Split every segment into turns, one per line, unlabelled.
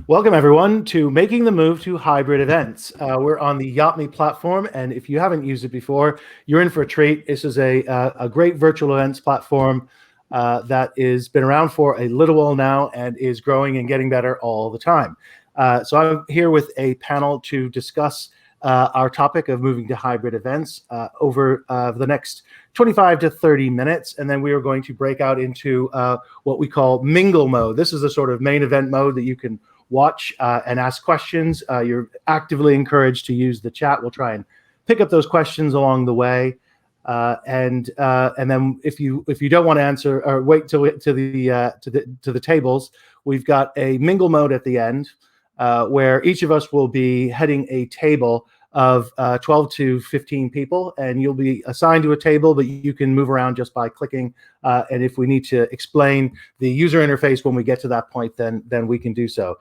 Welcome, everyone, to Making the Move to Hybrid Events. We're on the Yotme platform, and if you haven't used it before, you're in for a treat. This is a great virtual events platform that has been around for a little while now and is growing and getting better all the time. So I'm here with a panel to discuss our topic of moving to hybrid events over the next 25 to 30 minutes, and then we are going to break out into what we call mingle mode. This is the sort of main event mode that you can watch and ask questions. You're actively encouraged to use the chat. We'll try and pick up those questions along the way, and then if you don't want to answer or wait till to the tables, we've got a mingle mode at the end where each of us will be heading a table of 12 to 15 people, and you'll be assigned to a table, but you can move around just by clicking. And if we need to explain the user interface when we get to that point, then we can do so.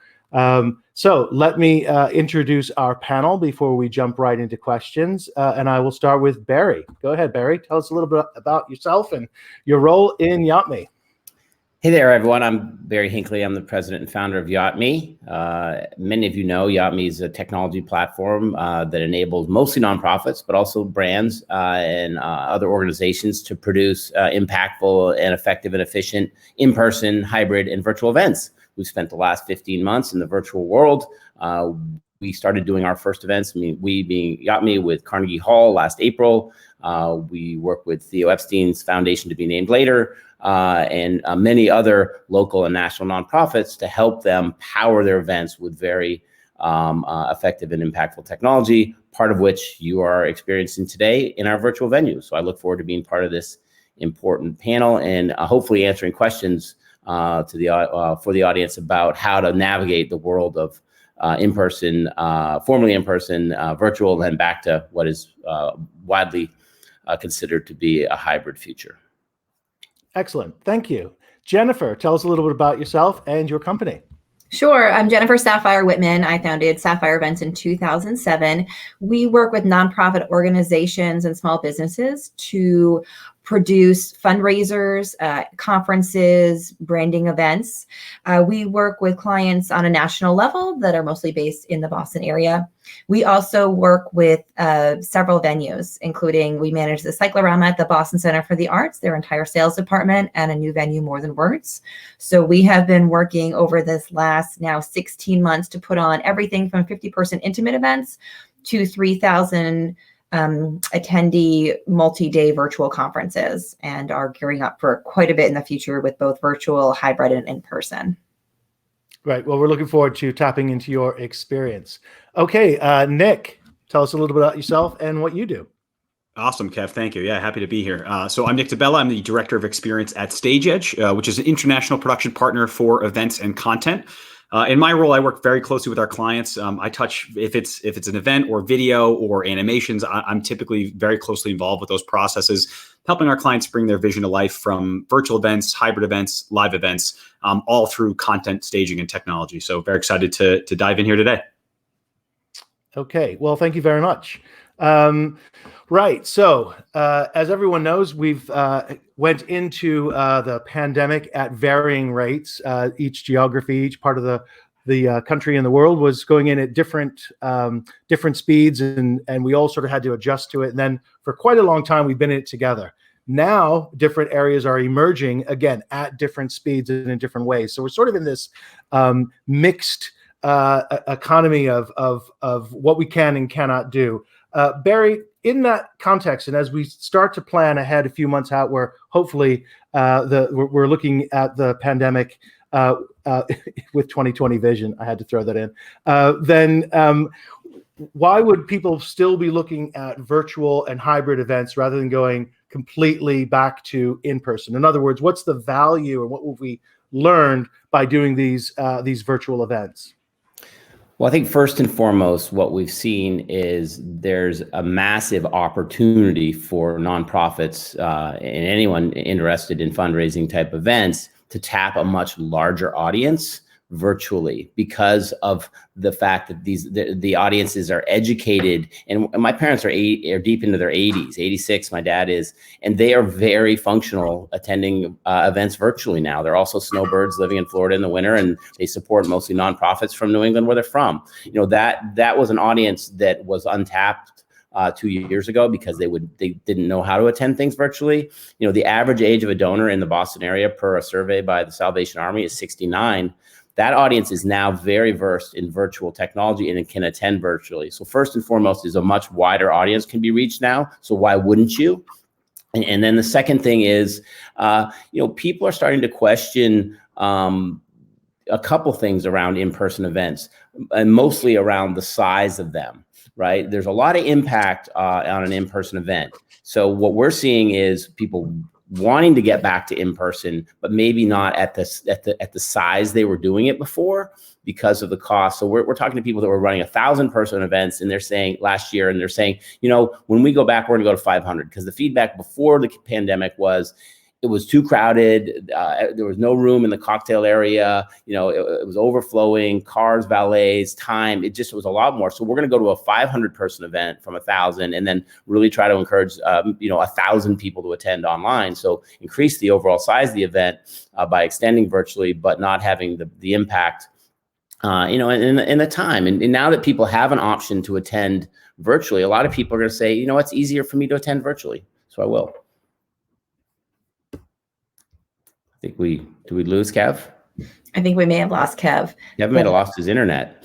So let me introduce our panel before we jump right into questions. And I will start with Barry. Go ahead, Barry. Tell us a little bit about yourself and your role in Yotme.
Hey there, everyone. I'm Barry Hinckley. I'm the president and founder of Yotme. Many of you know Yotme is a technology platform that enables mostly nonprofits, but also brands and other organizations to produce impactful and effective and efficient in-person, hybrid, and virtual events. We've spent the last 15 months in the virtual world. We started doing our first events, we being Yotme, with Carnegie Hall last April. We work with Theo Epstein's foundation to be named later, and many other local and national nonprofits to help them power their events with very effective and impactful technology, part of which you are experiencing today in our virtual venue. So I look forward to being part of this important panel and hopefully answering questions for the audience about how to navigate the world of in-person, formerly in-person, virtual, and then back to what is widely considered to be a hybrid future.
Excellent. Thank you. Jennifer, tell us a little bit about yourself and your company.
Sure. I'm Jennifer Sapphire Whitman. I founded Sapphire Events in 2007. We work with nonprofit organizations and small businesses to produce fundraisers, conferences, branding events. We work with clients on a national level that are mostly based in the Boston area. We also work with several venues, including we manage the Cyclorama at the Boston Center for the Arts, their entire sales department, and a new venue, More Than Words. So we have been working over this last now 16 months to put on everything from 50-person intimate events to 3,000 attendee multi-day virtual conferences, and are gearing up for quite a bit in the future with both virtual, hybrid, and in-person.
Right. Well, we're looking forward to tapping into your experience. Okay, Nick, tell us a little bit about yourself and what you do.
Awesome, Kev. Thank you. Yeah, happy to be here. So I'm Nick DiBella. I'm the director of experience at StageEdge, which is an international production partner for events and content. In my role, I work very closely with our clients. I touch, if it's an event or video or animations, I'm typically very closely involved with those processes, helping our clients bring their vision to life from virtual events, hybrid events, live events, all through content, staging, and technology. So very excited to dive in here today.
Okay, well, thank you very much. Right, so as everyone knows, we've went into the pandemic at varying rates. Each geography, each part of the country and the world was going in at different speeds, and we all sort of had to adjust to it. And then for quite a long time, we've been in it together. Now, different areas are emerging again at different speeds and in different ways. So we're sort of in this mixed economy of what we can and cannot do. Barry, in that context, and as we start to plan ahead a few months out, where hopefully we're looking at the pandemic with 2020 vision, I had to throw that in, then why would people still be looking at virtual and hybrid events rather than going completely back to in-person? In other words, what's the value, or what will we learn by doing these virtual events?
Well, I think first and foremost, what we've seen is there's a massive opportunity for nonprofits and anyone interested in fundraising type events to tap a much larger audience virtually because of the fact that the audiences are educated, and my parents are deep into their 80s, 86 my dad is, and they are very functional attending events virtually now. They're also snowbirds living in Florida in the winter, and they support mostly nonprofits from New England where they're from. That was an audience that was untapped 2 years ago because they didn't know how to attend things virtually. The average age of a donor in the Boston area per a survey by the Salvation Army is 69. That audience is now very versed in virtual technology and it can attend virtually. So first and foremost is a much wider audience can be reached now. So why wouldn't you? And then the second thing is, people are starting to question a couple things around in-person events, and mostly around the size of them, right? There's a lot of impact on an in-person event. So what we're seeing is people wanting to get back to in-person, but maybe not at the size they were doing it before because of the cost. So we're talking to people that were running 1,000-person events, and they're saying last year, and they're saying, when we go back, we're going to go to 500, because the feedback before the pandemic was it was too crowded. There was no room in the cocktail area. It was overflowing, cars, valets, time. It was a lot more. So we're going to go to a 500-person event from 1,000, and then really try to encourage, 1,000 people to attend online. So increase the overall size of the event by extending virtually, but not having the impact, in the time. And now that people have an option to attend virtually, a lot of people are going to say, it's easier for me to attend virtually, so I will. Did we lose Kev?
I think we may have lost Kev.
Kev might have lost his internet.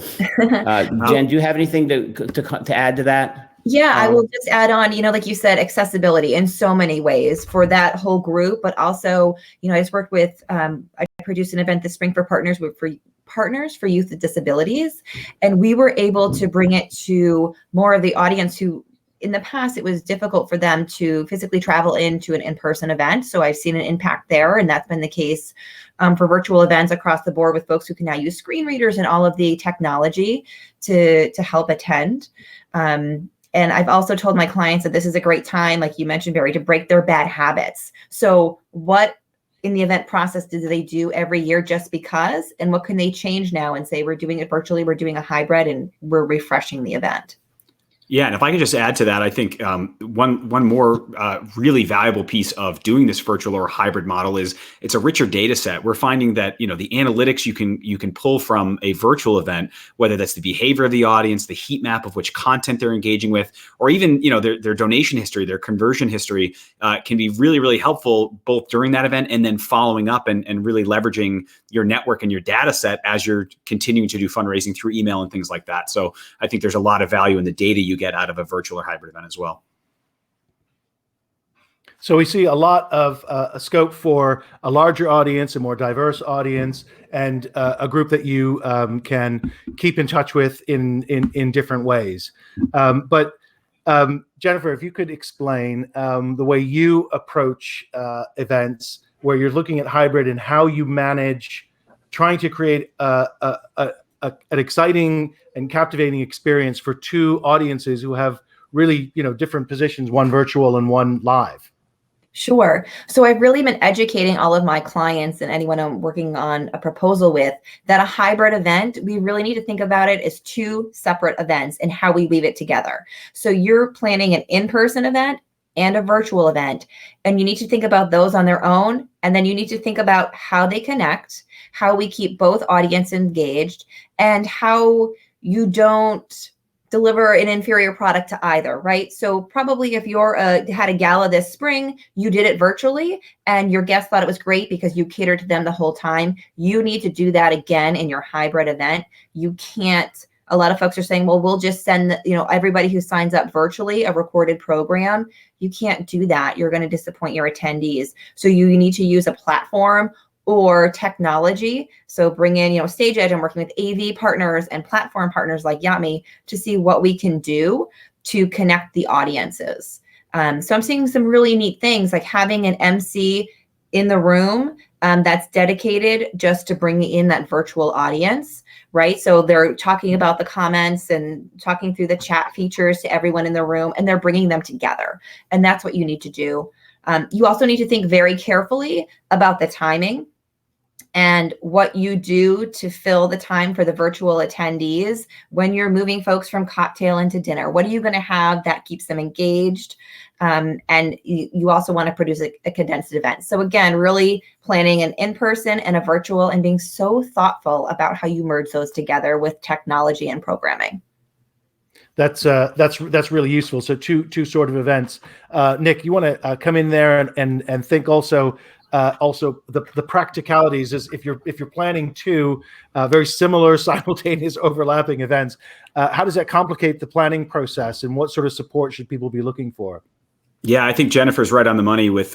Jen, do you have anything to add to that?
Yeah, I will just add on, like you said, accessibility in so many ways for that whole group, but also, I just worked with, I produced an event this spring for Partners for Youth with Disabilities, and we were able to bring it to more of the audience who, in the past, it was difficult for them to physically travel into an in-person event. So I've seen an impact there, and that's been the case for virtual events across the board with folks who can now use screen readers and all of the technology to help attend. And I've also told my clients that this is a great time, like you mentioned, Barry, to break their bad habits. So what in the event process do they do every year just because? And what can they change now and say, we're doing it virtually, we're doing a hybrid, and we're refreshing the event?
Yeah, and if I can just add to that, I think one more really valuable piece of doing this virtual or hybrid model is it's a richer data set. We're finding that the analytics you can pull from a virtual event, whether that's the behavior of the audience, the heat map of which content they're engaging with, or even their donation history, their conversion history, can be really, really helpful both during that event and then following up and really leveraging your network and your data set as you're continuing to do fundraising through email and things like that. So I think there's a lot of value in the data you get out of a virtual or hybrid event as well.
So we see a lot of a scope for a larger audience, a more diverse audience, and a group that you can keep in touch with in different ways. But Jennifer, if you could explain the way you approach events where you're looking at hybrid and how you manage trying to create an exciting and captivating experience for two audiences who have really, different positions, one virtual and one live.
Sure. So I've really been educating all of my clients and anyone I'm working on a proposal with that a hybrid event, we really need to think about it as two separate events and how we weave it together. So you're planning an in-person event and a virtual event, and you need to think about those on their own. And then you need to think about how they connect, how we keep both audiences engaged, and how you don't deliver an inferior product to either, right? So probably if you're had a gala this spring, you did it virtually and your guests thought it was great because you catered to them the whole time. You need to do that again in your hybrid event. You can't, a lot of folks are saying, well, we'll just send, everybody who signs up virtually a recorded program. You can't do that. You're going to disappoint your attendees. So you need to use a platform or technology. So bring in, StageEdge. I'm working with AV partners and platform partners like Yami to see what we can do to connect the audiences. So I'm seeing some really neat things like having an MC in the room that's dedicated just to bring in that virtual audience, right? So they're talking about the comments and talking through the chat features to everyone in the room, and they're bringing them together. And that's what you need to do. You also need to think very carefully about the timing and what you do to fill the time for the virtual attendees when you're moving folks from cocktail into dinner. What are you going to have that keeps them engaged? And you also want to produce a condensed event. So again, really planning an in-person and a virtual, and being so thoughtful about how you merge those together with technology and programming.
That's really useful. So two sort of events. Nick, you want to come in there and think also the practicalities is if you're planning two very similar simultaneous overlapping events, how does that complicate the planning process, and what sort of support should people be looking for?
Yeah, I think Jennifer's right on the money with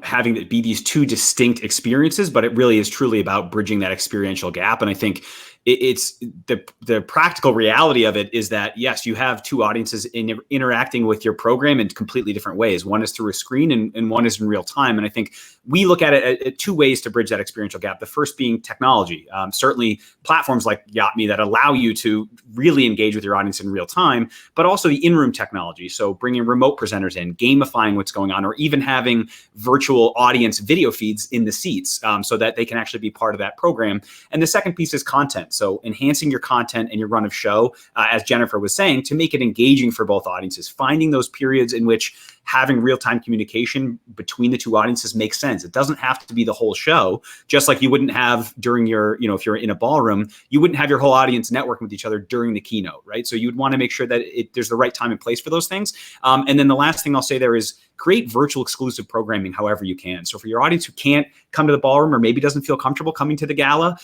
having it be these two distinct experiences, but it really is truly about bridging that experiential gap. And I think it's the practical reality of it is that, yes, you have two audiences interacting with your program in completely different ways. One is through a screen and one is in real time. And I think we look at it at two ways to bridge that experiential gap. The first being technology. Certainly platforms like Yotme that allow you to really engage with your audience in real time, but also the in-room technology. So bringing remote presenters in, gamifying what's going on, or even having virtual audience video feeds in the seats so that they can actually be part of that program. And the second piece is content. So enhancing your content and your run of show, as Jennifer was saying, to make it engaging for both audiences, finding those periods in which having real-time communication between the two audiences makes sense. It doesn't have to be the whole show, just like you wouldn't have during your, if you're in a ballroom, you wouldn't have your whole audience networking with each other during the keynote, right? So you'd want to make sure that there's the right time and place for those things. And then the last thing I'll say there is create virtual exclusive programming however you can. So for your audience who can't come to the ballroom or maybe doesn't feel comfortable coming to the gala,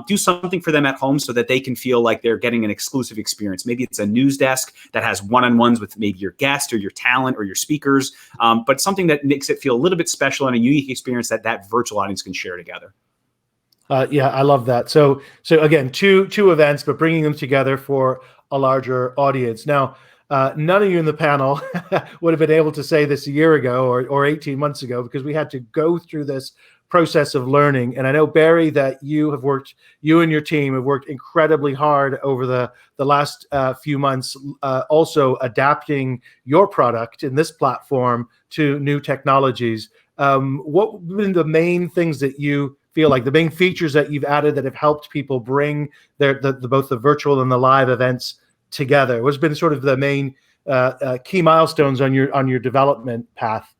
do something for them at home so that they can feel like they're getting an exclusive experience. Maybe it's a news desk that has one-on-ones with maybe your guest or your talent or your speakers, but something that makes it feel a little bit special and a unique experience that virtual audience can share together.
Yeah, I love that. So again, two events, but bringing them together for a larger audience. Now, none of you in the panel would have been able to say this a year ago or 18 months ago, because we had to go through this process of learning. And I know, Barry, that you and your team have worked incredibly hard over the last few months, also adapting your product in this platform to new technologies. What have been the main things that you feel like, the main features that you've added that have helped people bring both the virtual and the live events together? What's been sort of the main key milestones on your development path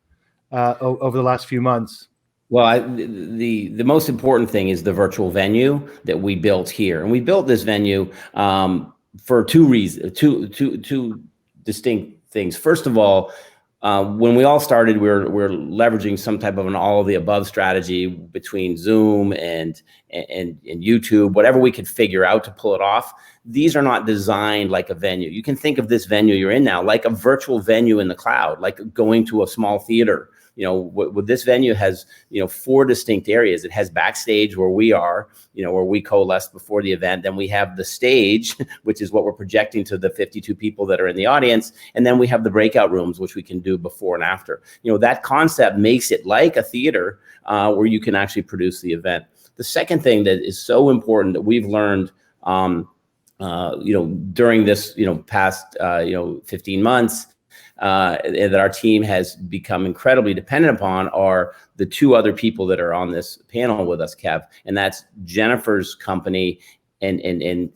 over the last few months?
Well, the most important thing is the virtual venue that we built here, and we built this venue for two reasons, two distinct things. First of all, when we all started, we're leveraging some type of an all of the above strategy between Zoom and YouTube, whatever we could figure out to pull it off. These are not designed like a venue. You can think of this venue you're in now like a virtual venue in the cloud, like going to a small theater. What this venue has, 4 distinct areas. It has backstage where we are, where we coalesced before the event. Then we have the stage, which is what we're projecting to the 52 people that are in the audience. And then we have the breakout rooms, which we can do before and after. That concept makes it like a theater where you can actually produce the event. The second thing that is so important that we've learned, during this, past, 15 months, that our team has become incredibly dependent upon are the 2 other people that are on this panel with us, Kev, and that's Jennifer's company and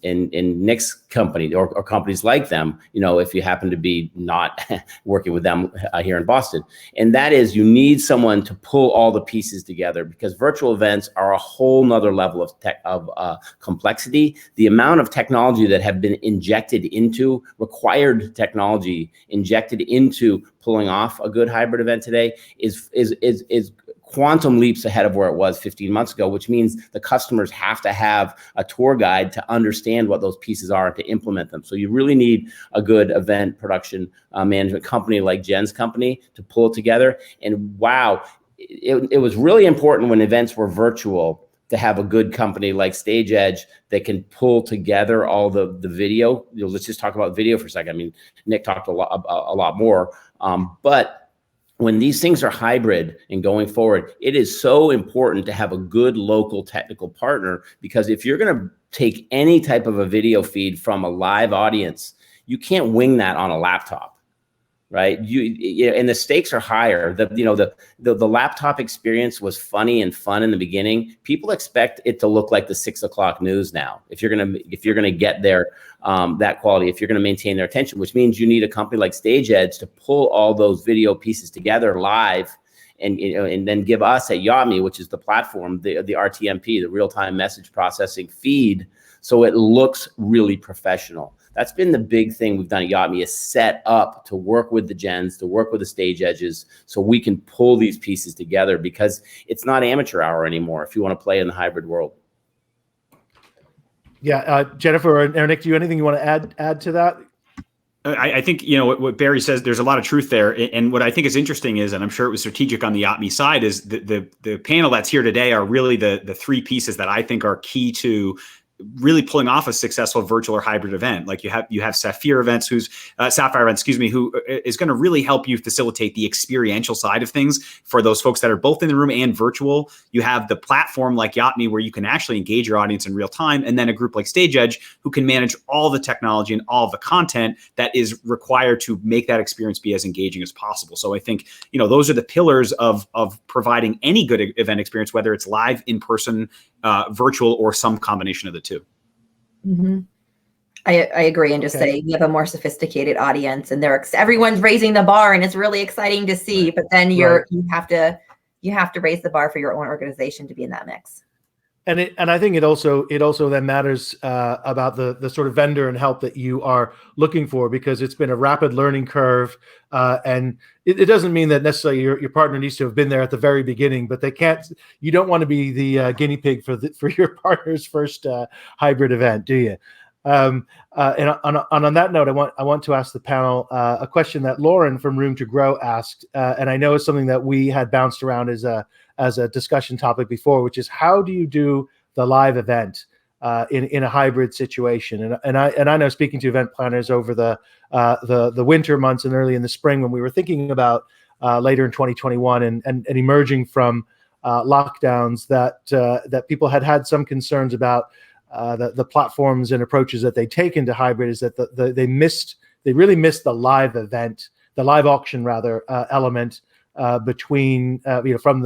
Nick's company or companies like them, if you happen to be not working with them here in Boston. And that is, you need someone to pull all the pieces together, because virtual events are a whole nother level of complexity. The amount of technology that have been required technology injected into pulling off a good hybrid event today is quantum leaps ahead of where it was 15 months ago, which means the customers have to have a tour guide to understand what those pieces are and to implement them. So you really need a good event production management company like Jen's company to pull it together. And wow, it was really important when events were virtual to have a good company like StageEdge that can pull together all the video. Let's just talk about video for a second. I mean, Nick talked a lot more, but when these things are hybrid and going forward, it is so important to have a good local technical partner, because if you're going to take any type of a video feed from a live audience, you can't wing that on a laptop. right? And the stakes are higher. The laptop experience was funny and fun in the beginning. People expect it to look like the 6 o'clock news now. If you're gonna get their that quality, if you're gonna maintain their attention, which means you need a company like StageEdge to pull all those video pieces together live, and then give us at Yami, which is the platform, the RTMP, the real-time message processing feed, so it looks really professional. That's been the big thing we've done at Yami, is set up to work with the gens, to work with the StageEdges, so we can pull these pieces together, because it's not amateur hour anymore if you want to play in the hybrid world.
Yeah, Jennifer or Nick, do you have anything you want to add to that?
I think, what Barry says, there's a lot of truth there. And what I think is interesting is, and I'm sure it was strategic on the Yotme side, is the panel that's here today are really the three pieces that I think are key to really pulling off a successful virtual or hybrid event. Like you have Sapphire events, Sapphire events, who is going to really help you facilitate the experiential side of things for those folks that are both in the room and virtual. You have the platform like Yotme, where you can actually engage your audience in real time, and then a group like StageEdge, who can manage all the technology and all the content that is required to make that experience be as engaging as possible. So I think, those are the pillars of providing any good event experience, whether it's live, in person, virtual, or some combination of the two.
Mm-hmm. I agree, and just say you have a more sophisticated audience, and everyone's raising the bar, and it's really exciting to see. Right. But then you have to raise the bar for your own organization to be in that mix.
And I think it also then matters about the sort of vendor and help that you are looking for, because it's been a rapid learning curve, and it doesn't mean that necessarily your partner needs to have been there at the very beginning, but they can't. You don't want to be the guinea pig for your partner's first hybrid event, do you? And on that note, I want to ask the panel a question that Lauren from Room to Grow asked, and I know it's something that we had bounced around as a discussion topic before, which is, how do you do the live event in a hybrid situation? And I know, speaking to event planners over the winter months and early in the spring, when we were thinking about later in 2021 and emerging from lockdowns, that people had some concerns about the platforms and approaches that they take into hybrid, is that they really missed the live event, the live auction rather, element between from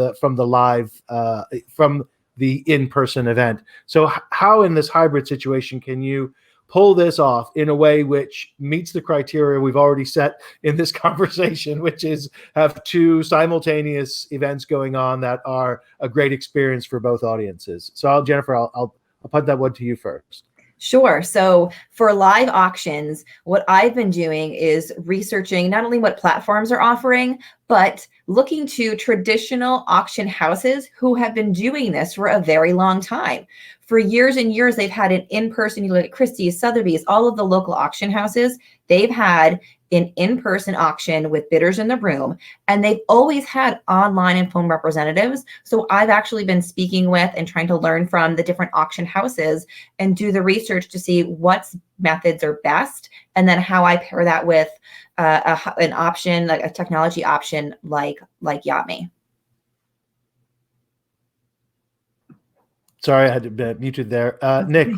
the in-person event. So how in this hybrid situation can you pull this off in a way which meets the criteria we've already set in this conversation, which is have two simultaneous events going on that are a great experience for both audiences? So Jennifer, I'll put that one to you first.
Sure. So for live auctions, what I've been doing is researching not only what platforms are offering, but looking to traditional auction houses who have been doing this for a very long time. For years and years, they've had an in-person, you look at Christie's, Sotheby's, all of the local auction houses, they've had an in-person auction with bidders in the room, and they've always had online and phone representatives. So I've actually been speaking with and trying to learn from the different auction houses and do the research to see what methods are best, and then how I pair that with an option, like a technology option like Yotme.
Sorry, I had to be muted there. Nick,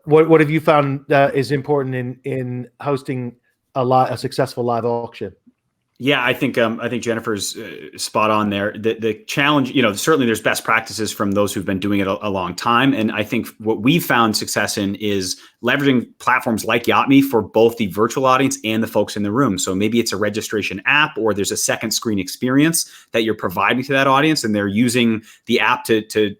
what have you found is important in hosting a successful live auction?
Yeah, I think Jennifer's spot on there. The challenge, certainly there's best practices from those who've been doing it a long time. And I think what we've found success in is leveraging platforms like Yotme for both the virtual audience and the folks in the room. So maybe it's a registration app, or there's a second screen experience that you're providing to that audience, and they're using the app to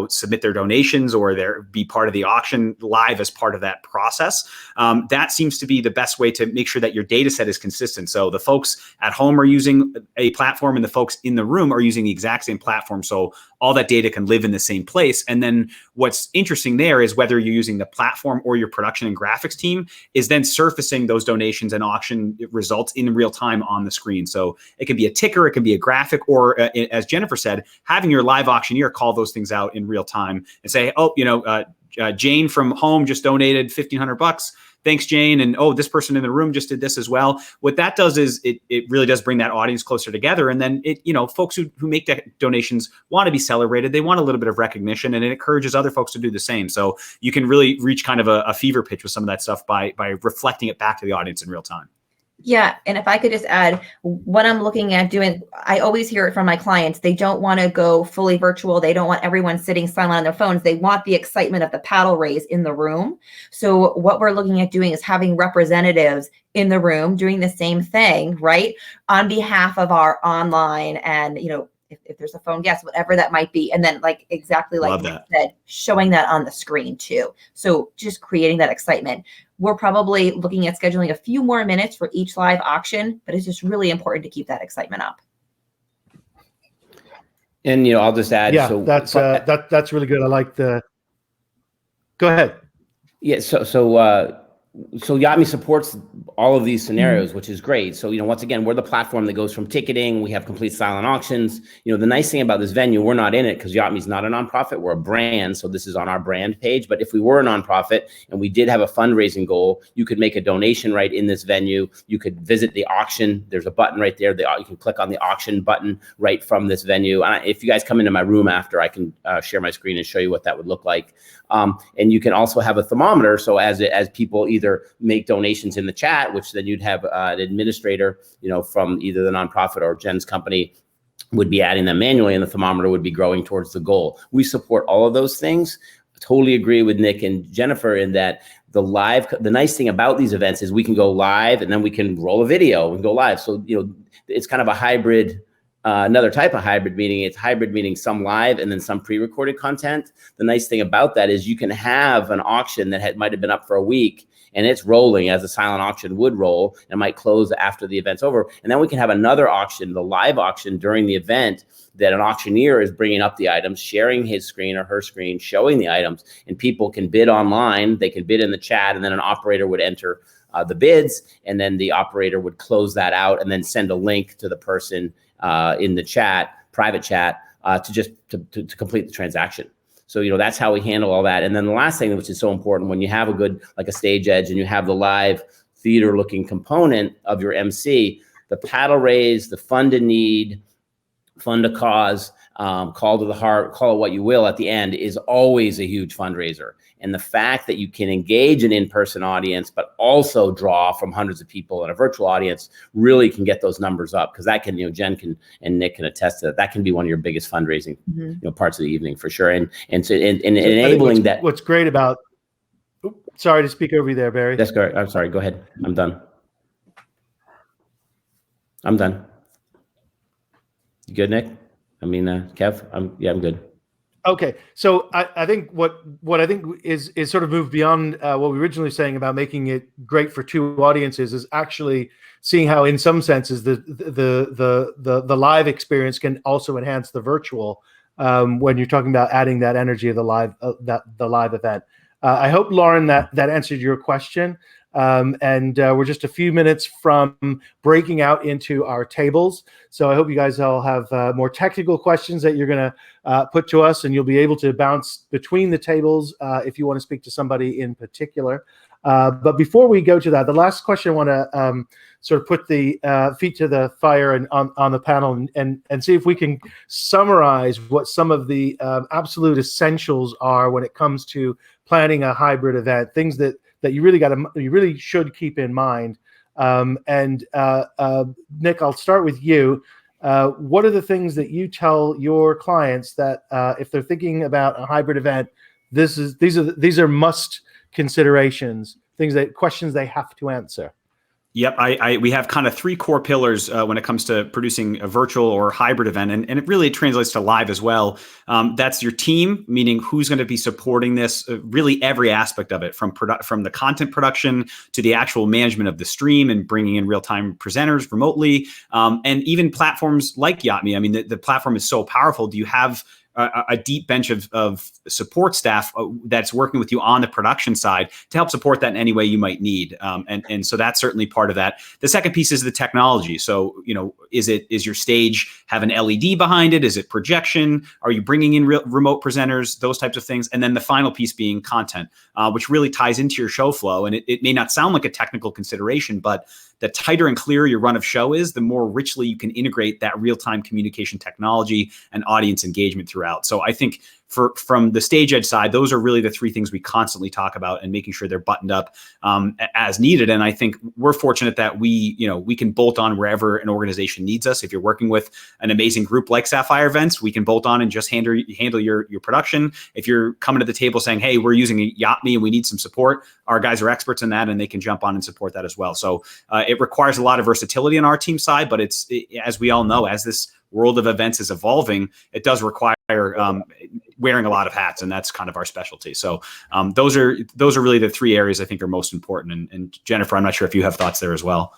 submit their donations or be part of the auction live as part of that process. That seems to be the best way to make sure that your data set is consistent. So the folks at home are using a platform, and the folks in the room are using the exact same platform. So all that data can live in the same place. And then what's interesting there is whether you're using the platform or your production and graphics team is then surfacing those donations and auction results in real time on the screen. So it can be a ticker, it can be a graphic, or as Jennifer said, having your live auctioneer call those things out in real time and say, Jane from home just donated $1,500. Thanks, Jane. And this person in the room just did this as well. What that does is it really does bring that audience closer together. And then folks who make donations want to be celebrated. They want a little bit of recognition, and it encourages other folks to do the same. So you can really reach kind of a fever pitch with some of that stuff by reflecting it back to the audience in real time.
Yeah, and if I could just add, what I'm looking at doing, I always hear it from my clients. They don't want to go fully virtual. They don't want everyone sitting silent on their phones. They want the excitement of the paddle raise in the room. So what we're looking at doing is having representatives in the room doing the same thing, right? On behalf of our online and, if there's a phone guest, whatever that might be. And then exactly like Nick said, showing that on the screen too. So just creating that excitement. We're probably looking at scheduling a few more minutes for each live auction, but it's just really important to keep that excitement up.
And, I'll just add.
Yeah,
so
that's really good. I like the, go ahead.
Yeah. So Yami supports all of these scenarios, which is great. So, once again, we're the platform that goes from ticketing. We have complete silent auctions. The nice thing about this venue, we're not in it because Yami's not a nonprofit. We're a brand. So this is on our brand page. But if we were a nonprofit and we did have a fundraising goal, you could make a donation right in this venue. You could visit the auction. There's a button right there. You can click on the auction button right from this venue. And if you guys come into my room after, I can share my screen and show you what that would look like. And you can also have a thermometer. So as people either make donations in the chat, which then you'd have an administrator, from either the nonprofit or Jen's company would be adding them manually, and the thermometer would be growing towards the goal. We support all of those things. Totally agree with Nick and Jennifer in that the nice thing about these events is we can go live and then we can roll a video and go live. So, it's kind of a hybrid, another type of hybrid meeting. It's hybrid meaning some live and then some pre-recorded content. The nice thing about that is you can have an auction that might have been up for a week and it's rolling as a silent auction would roll and might close after the event's over. And then we can have another auction, the live auction during the event, that an auctioneer is bringing up the items, sharing his screen or her screen, showing the items, and people can bid online. They can bid in the chat, and then an operator would enter the bids, and then the operator would close that out and then send a link to the person in the chat, private chat, to complete the transaction. So, that's how we handle all that. And then the last thing, which is so important, when you have a good, like a stage edge and you have the live theater looking component of your MC, the paddle raise, the fund a need, fund a cause, call to the heart, call it what you will at the end, is always a huge fundraiser. And the fact that you can engage an in-person audience, but also draw from hundreds of people in a virtual audience really can get those numbers up. Because that can, Jen can and Nick can attest to that. That can be one of your biggest fundraising parts of the evening for sure. And enabling that.
What's great about, sorry to speak over you there, Barry.
That's great. I'm sorry. Go ahead. I'm done. You good, Nick? Kev? I'm good.
Okay, so I think what I think is sort of moved beyond what we were originally saying about making it great for two audiences is actually seeing how, in some senses, the live experience can also enhance the virtual when you're talking about adding that energy of the live the live event. I hope, Lauren, that answered your question. And we're just a few minutes from breaking out into our tables. So I hope you guys all have more technical questions that you're going to put to us, and you'll be able to bounce between the tables if you want to speak to somebody in particular. But before we go to that, the last question I want to sort of put the feet to the fire and on the panel and see if we can summarize what some of the absolute essentials are when it comes to planning a hybrid event, things that you really should keep in mind. Nick, I'll start with you. What are the things that you tell your clients that if they're thinking about a hybrid event, these are must considerations, questions they have to answer?
Yep, we have kind of three core pillars when it comes to producing a virtual or hybrid event, and it really translates to live as well. That's your team, meaning who's going to be supporting this, really every aspect of it, from the content production to the actual management of the stream and bringing in real-time presenters remotely, and even platforms like Yotme. I mean, the platform is so powerful. Do you have a deep bench of support staff that's working with you on the production side to help support that in any way you might need. And so that's certainly part of that. The second piece is the technology. So, is your stage have an LED behind it? Is it projection? Are you bringing in remote presenters? Those types of things. And then the final piece being content, which really ties into your show flow. And it may not sound like a technical consideration, but the tighter and clearer your run of show is, the more richly you can integrate that real-time communication technology and audience engagement throughout. So I think from the Stage Edge side, those are really the three things we constantly talk about, and making sure they're buttoned up as needed. And I think we're fortunate that we can bolt on wherever an organization needs us. If you're working with an amazing group like Sapphire Events, we can bolt on and just handle your production. If you're coming to the table saying, hey, we're using Yotme and we need some support, our guys are experts in that and they can jump on and support that as well. So it requires a lot of versatility on our team side, but as we all know, as this world of events is evolving, it does require wearing a lot of hats, and that's kind of our specialty. So those are really the three areas I think are most important. And Jennifer, I'm not sure if you have thoughts there as well.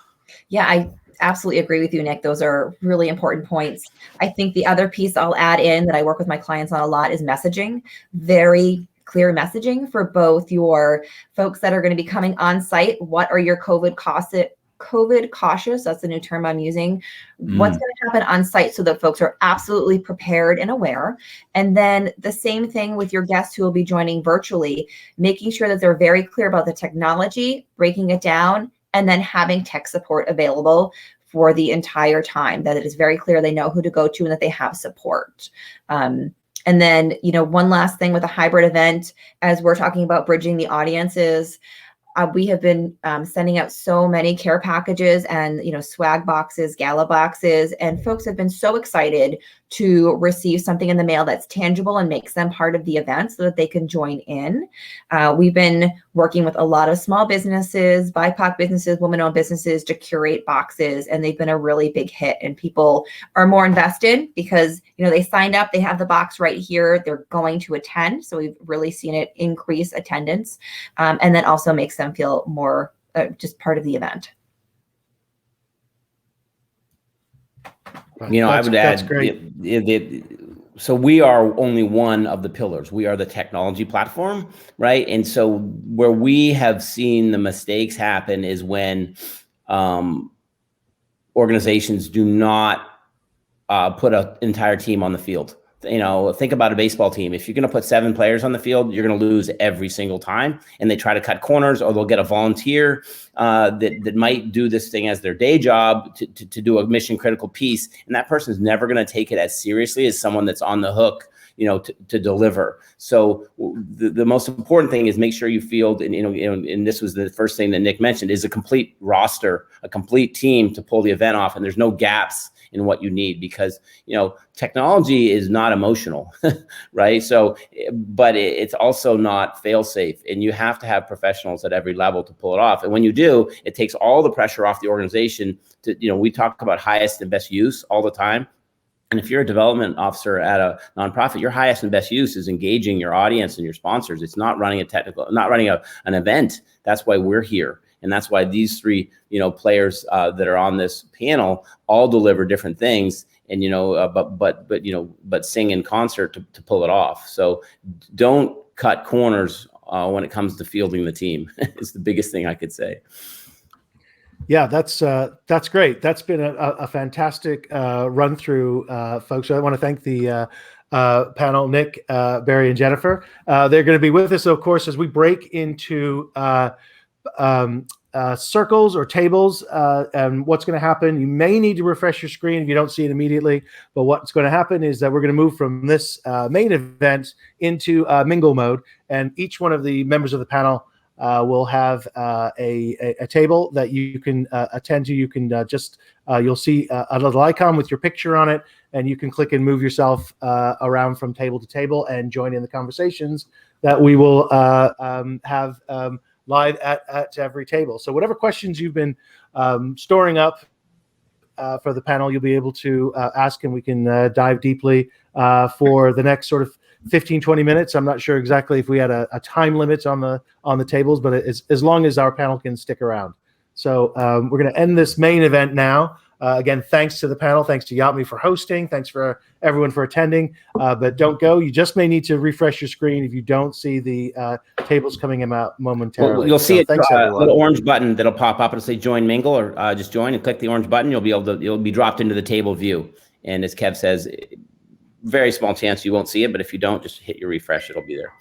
Yeah, I absolutely agree with you, Nick. Those are really important points. I think the other piece I'll add in that I work with my clients on a lot is messaging. Very clear messaging for both your folks that are going to be coming on site. What are your COVID cautious? That's the new term I'm using. What's going to happen on site so that folks are absolutely prepared and aware. And then the same thing with your guests who will be joining virtually, making sure that they're very clear about the technology, breaking it down, and then having tech support available for the entire time, that it is very clear they know who to go to and that they have support. And then, one last thing with a hybrid event, as we're talking about bridging the audiences, we have been sending out so many care packages and, swag boxes, gala boxes, and folks have been so excited to receive something in the mail that's tangible and makes them part of the event so that they can join in. We've been working with a lot of small businesses, BIPOC businesses, women-owned businesses to curate boxes, and they've been a really big hit, and people are more invested because, they signed up, they have the box right here, they're going to attend. So we've really seen it increase attendance, and then also makes them feel more just part of the event.
I would add,
that's great.
So we are only one of the pillars. We are the technology platform, right? And so where we have seen the mistakes happen is when organizations do not put an entire team on the field. Think about a baseball team. If you're going to put 7 players on the field, you're going to lose every single time. And they try to cut corners, or they'll get a volunteer that might do this thing as their day job to do a mission critical piece. And that person is never going to take it as seriously as someone that's on the hook, to deliver. So the most important thing is make sure you field, and this was the first thing that Nick mentioned, is a complete roster, a complete team to pull the event off. And there's no gaps in what you need, because technology is not emotional, right? So, but it's also not fail safe, and you have to have professionals at every level to pull it off. And when you do, it takes all the pressure off the organization. We talk about highest and best use all the time. And if you're a development officer at a nonprofit, your highest and best use is engaging your audience and your sponsors. It's not running an event. That's why we're here. And that's why these three, players that are on this panel all deliver different things, and but sing in concert to pull it off. So don't cut corners when it comes to fielding the team. It's the biggest thing I could say.
Yeah, that's great. That's been a fantastic run through, folks. I want to thank the panel, Nick, Barry, and Jennifer. They're going to be with us, of course, as we break into circles or tables. And what's going to happen, you may need to refresh your screen if you don't see it immediately, but what's going to happen is that we're going to move from this main event into mingle mode, and each one of the members of the panel will have a table that you can attend to. You can you'll see a little icon with your picture on it, and you can click and move yourself around from table to table and join in the conversations that we will have live at every table. So whatever questions you've been storing up for the panel, you'll be able to ask, and we can dive deeply for the next sort of 15, 20 minutes. I'm not sure exactly if we had a time limit on the tables, but as long as our panel can stick around. So we're going to end this main event now. Again, thanks to the panel. Thanks to Yami for hosting. Thanks for everyone for attending. But don't go. You just may need to refresh your screen if you don't see the tables coming in momentarily.
Well, you'll see a
everyone.
little orange button that'll pop up. It'll say join mingle, or just join, and click the orange button. You'll be dropped into the table view. And as Kev says, very small chance you won't see it, but if you don't, just hit your refresh, it'll be there.